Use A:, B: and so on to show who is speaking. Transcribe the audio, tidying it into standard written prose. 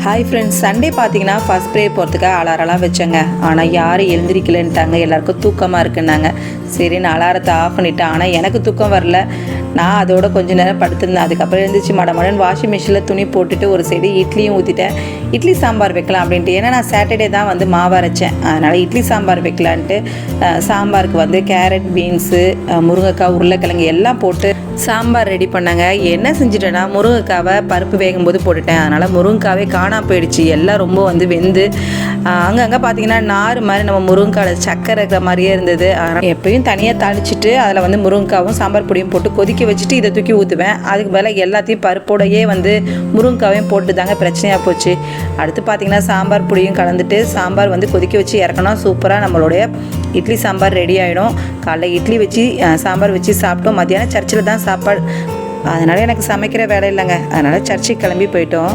A: Hi friends, Sunday பார்த்தீங்கன்னா first prayer போகிறதுக்காக அலாரம்லாம் வச்சேங்க. ஆனால் யாரும் எழுந்திரிக்கலன்ட்டாங்க. எல்லாருக்கும் தூக்கமாக இருக்குன்னாங்க. சரி, நான் அலாரத்தை ஆஃப் பண்ணிட்டேன். ஆனால் எனக்கு தூக்கம் வரல. நான் அதோட கொஞ்ச நேரம் படுத்திருந்தேன். அதுக்கப்புறம் எழுந்திரிச்சு மடமடன் வாஷிங் மிஷினில் துணி போட்டுட்டு ஒரு சைடு இட்லியும் ஊற்றிட்டேன். இட்லி சாம்பார் வைக்கலாம் அப்படின்ட்டு. ஏன்னா நான் சாட்டர்டே தான் மாவு அரைச்சேன். அதனால் இட்லி சாம்பார் வைக்கலான்ட்டு சாம்பாருக்கு கேரட், பீன்ஸு, முருங்கைக்காய், உருளைக்கிழங்கு எல்லாம் போட்டு சாம்பார் ரெடி பண்ணாங்க. என்ன செஞ்சுட்டேன்னா முருங்கைக்காவை பருப்பு வேகும்போது போட்டுட்டேன். அதனால் முருங்கைக்காவே காணாமல் போயிடுச்சு. எல்லாம் ரொம்ப வெந்து அங்கங்கே பார்த்தீங்கன்னா நார் மாதிரி நம்ம முருங்கைக்காவில் சக்கரை இருக்கிற மாதிரியே இருந்தது. அதனால் எப்பயும் தனியாக தாளிச்சிட்டு அதில் முருங்கைக்காவும் சாம்பார் பொடியும் போட்டு கொதிக்க வச்சுட்டு இதை தூக்கி ஊற்றுவேன். அதுக்கு பதிலாக எல்லாத்தையும் பருப்போடையே முருங்கைக்காவையும் போட்டு தாங்க பிரச்சனையாக போச்சு. அடுத்து பார்த்தீங்கன்னா சாம்பார் பொடியும் கலந்துட்டு சாம்பார் கொதிக்க வச்சு இறக்கணும். சூப்பராக நம்மளுடைய இட்லி சாம்பார் ரெடி ஆகிடும். காலைல இட்லி வச்சு சாம்பார் வச்சு சாப்பிட்டோம். மத்தியானம் சர்ச்சில் தான் சாப்பாடு. அதனால் எனக்கு சமைக்கிற வேலை இல்லைங்க. அதனால் சர்ச்சுக்கு கிளம்பி போயிட்டோம்.